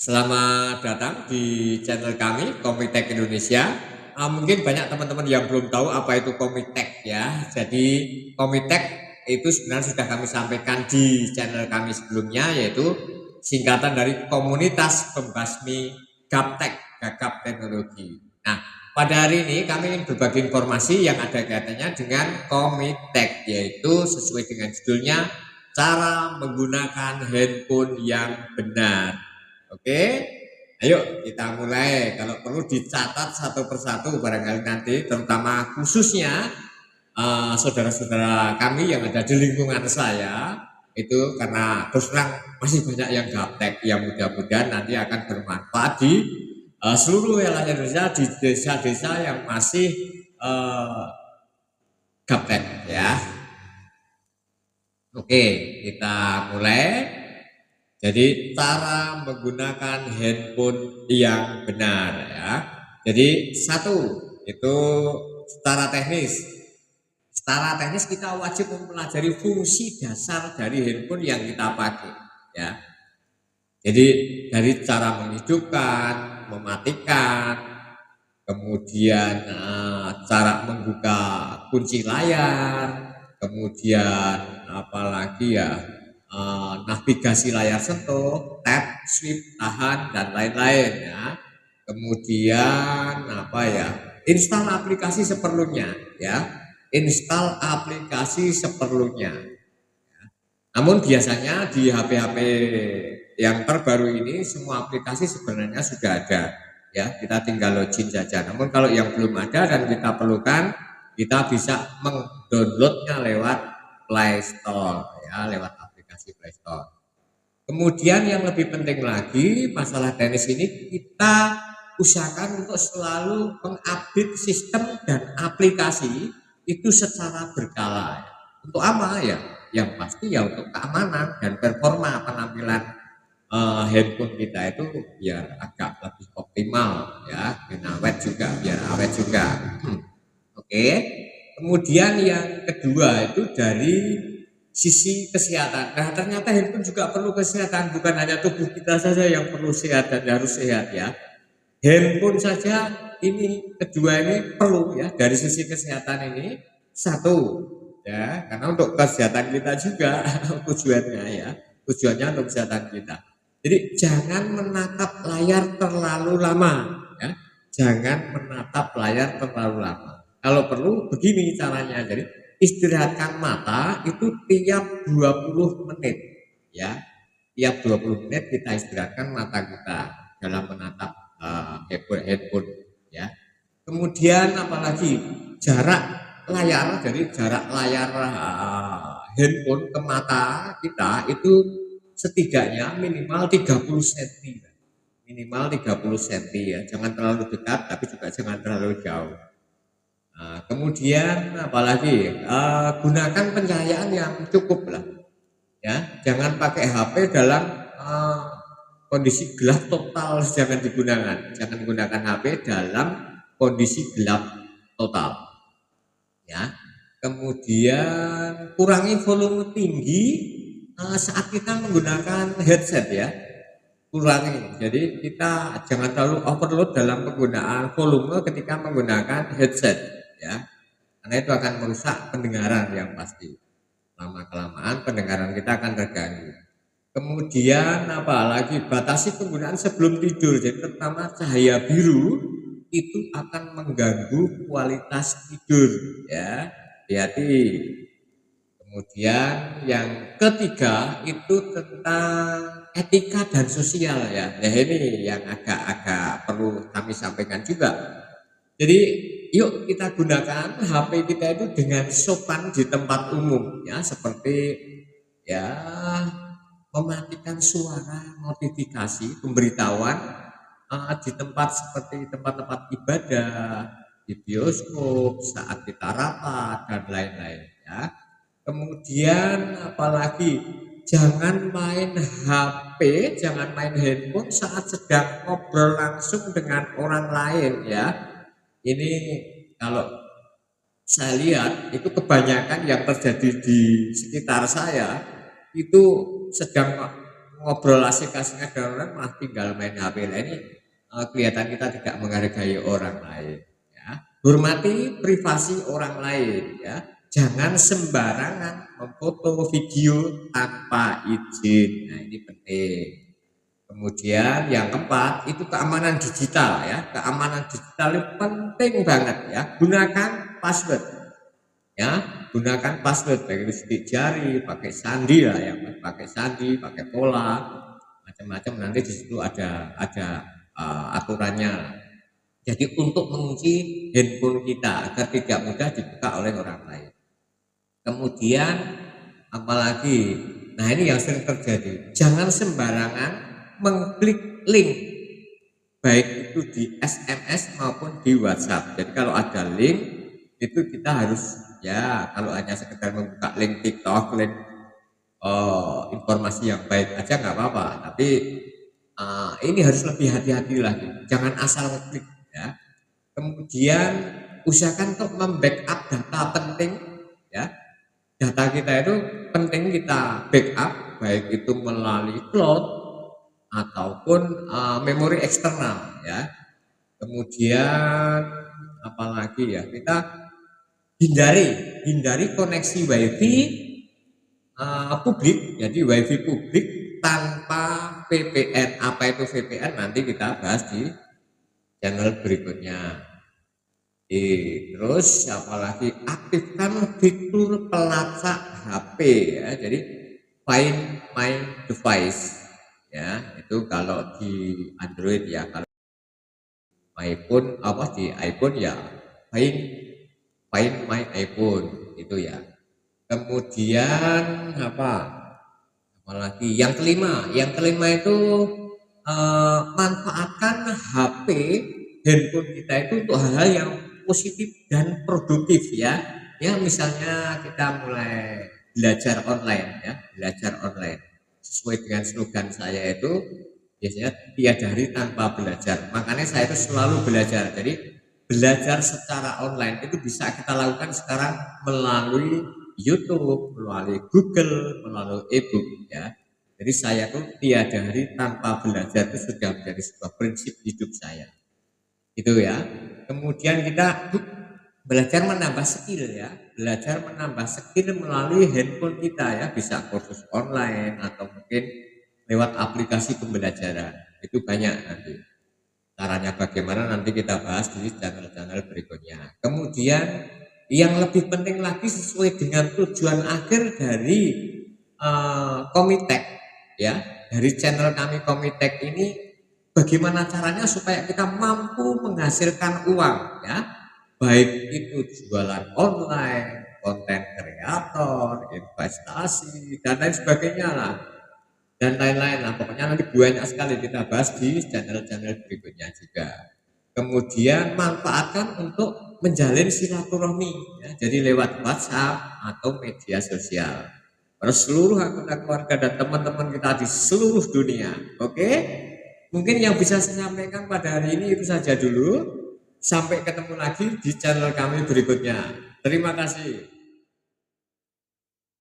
Selamat datang di channel kami, Komitek Indonesia. Mungkin banyak teman-teman yang belum tahu apa itu Komitek ya. Jadi Komitek itu sebenarnya sudah kami sampaikan di channel kami sebelumnya, yaitu singkatan dari Komunitas Pembasmi Gaptek, Gagap Teknologi. Nah, pada hari ini kami ingin berbagi informasi yang ada kaitannya dengan Komitek, yaitu sesuai dengan judulnya, cara menggunakan handphone yang benar. Oke, ayo kita mulai. Kalau perlu dicatat satu persatu barangkali nanti, terutama khususnya saudara-saudara kami yang ada di lingkungan saya, itu karena terus terang masih banyak yang gaptek, yang mudah-mudahan nanti akan bermanfaat di seluruh wilayah Indonesia, di desa-desa yang masih gaptek ya. Oke, kita mulai. Jadi cara menggunakan handphone yang benar ya. Jadi satu itu secara teknis. Secara teknis kita wajib mempelajari fungsi dasar dari handphone yang kita pakai ya. Jadi dari cara menghidupkan, mematikan, kemudian cara membuka kunci layar, kemudian apalagi ya, navigasi layar sentuh, tap, swipe, tahan, dan lain-lain ya. Kemudian apa ya, install aplikasi seperlunya ya, install aplikasi seperlunya. Namun biasanya di HP-HP yang terbaru ini semua aplikasi sebenarnya sudah ada ya, kita tinggal login saja. Namun kalau yang belum ada dan kita perlukan, kita bisa mendownloadnya lewat Play Store ya, lewat aplikasi Play Store. Kemudian yang lebih penting lagi masalah teknis ini, kita usahakan untuk selalu mengupdate sistem dan aplikasi itu secara berkala. Untuk apa ya? Yang pasti ya untuk keamanan dan performa penampilan handphone kita itu biar agak lebih optimal ya, dan awet juga, biar awet juga. Oke. Kemudian yang kedua itu dari sisi kesehatan. Nah, ternyata handphone juga perlu kesehatan, bukan hanya tubuh kita saja yang perlu sehat dan harus sehat ya. Handphone saja ini kedua ini perlu ya, dari sisi kesehatan ini satu ya, karena untuk kesehatan kita juga tujuannya ya, tujuannya untuk kesehatan kita. Jadi jangan menatap layar terlalu lama ya, jangan menatap layar terlalu lama. Kalau perlu begini caranya, jadi istirahatkan mata itu tiap 20 menit ya, tiap 20 menit kita istirahatkan mata kita dalam menatap handphone ya. Kemudian apalagi jarak layar, jadi jarak layar handphone ke mata kita itu setidaknya minimal 30 cm, minimal 30 cm ya, jangan terlalu dekat tapi juga jangan terlalu jauh. Kemudian apalagi gunakan pencahayaan yang cukup lah ya, jangan pakai HP dalam kondisi gelap total, jangan digunakan, jangan gunakan HP dalam kondisi gelap total ya. Kemudian kurangi volume tinggi saat kita menggunakan headset ya, kurangi, jadi kita jangan terlalu overload dalam penggunaan volume ketika menggunakan headset ya, karena itu akan merusak pendengaran yang pasti, lama-kelamaan pendengaran kita akan terganggu. Kemudian apalagi batasi penggunaan sebelum tidur, jadi terutama cahaya biru itu akan mengganggu kualitas tidur ya, hati-hati. Kemudian yang ketiga itu tentang etika dan sosial ya. Nah ini yang agak perlu kami sampaikan juga. Jadi yuk kita gunakan HP kita itu dengan sopan di tempat umum ya, seperti ya mematikan suara notifikasi pemberitahuan di tempat seperti tempat-tempat ibadah, di bioskop, saat kita rapat dan lain-lain ya. Kemudian apalagi jangan main HP, jangan main handphone saat sedang ngobrol langsung dengan orang lain ya. Ini kalau saya lihat itu kebanyakan yang terjadi di sekitar saya itu sedang ngobrol asik-asik dengan orang malah tinggal main HP. Nah ini kelihatan kita tidak menghargai orang lain. Ya. Hormati privasi orang lain. Ya. Jangan sembarangan memfoto video tanpa izin. Nah ini penting. Kemudian yang keempat itu keamanan digital ya. Keamanan digital itu penting banget ya. Gunakan password. Ya, gunakan password baik itu sidik jari, pakai sandi lah ya, pakai sandi, pakai pola, macam-macam nanti di situ ada aturannya. Jadi untuk mengunci handphone kita agar tidak mudah dibuka oleh orang lain. Kemudian apalagi, nah ini yang sering terjadi, jangan sembarangan mengklik link baik itu di SMS maupun di WhatsApp. Jadi kalau ada link itu kita harus ya kalau hanya sekedar membuka link TikTok, link informasi yang baik aja nggak apa-apa, tapi ini harus lebih hati-hati lagi, jangan asal ngeklik ya. Kemudian usahakan untuk membackup data penting ya. Data kita itu penting kita backup baik itu melalui cloud ataupun memori eksternal ya. Kemudian apalagi ya, kita hindari koneksi wifi publik, jadi wifi publik tanpa VPN. Apa itu VPN nanti kita bahas di channel berikutnya. Terus apalagi aktifkan fitur pelacak HP ya, jadi find my device ya, itu kalau di Android ya, kalau iPhone di iPhone ya find my iPhone itu ya. Kemudian apalagi yang kelima itu manfaatkan HP handphone kita itu untuk hal-hal yang positif dan produktif ya. Ya misalnya kita mulai belajar online ya, belajar online sesuai dengan slogan saya itu biasanya tiada hari tanpa belajar. Makanya saya itu selalu belajar. Jadi belajar secara online itu bisa kita lakukan sekarang melalui YouTube, melalui Google, melalui e-book ya. Jadi saya tuh tiada hari tanpa belajar itu sudah menjadi sebuah prinsip hidup saya. Itu ya. Kemudian kita belajar menambah skill ya, belajar menambah skill melalui handphone kita ya, bisa kursus online atau mungkin lewat aplikasi pembelajaran. Itu banyak nanti. Caranya bagaimana nanti kita bahas di channel-channel berikutnya. Kemudian yang lebih penting lagi sesuai dengan tujuan akhir dari Komitek ya, dari channel kami Komitek ini, bagaimana caranya supaya kita mampu menghasilkan uang ya, baik itu jualan online, konten kreator, investasi dan lain sebagainya lah, dan lain-lain lah. Pokoknya nanti banyak sekali kita bahas di channel-channel berikutnya juga. Kemudian manfaatkan untuk menjalin silaturahmi ya, jadi lewat WhatsApp atau media sosial pada seluruh anggota keluarga dan teman-teman kita di seluruh dunia. Oke, mungkin yang bisa saya sampaikan pada hari ini itu saja dulu. Sampai ketemu lagi di channel kami berikutnya. Terima kasih.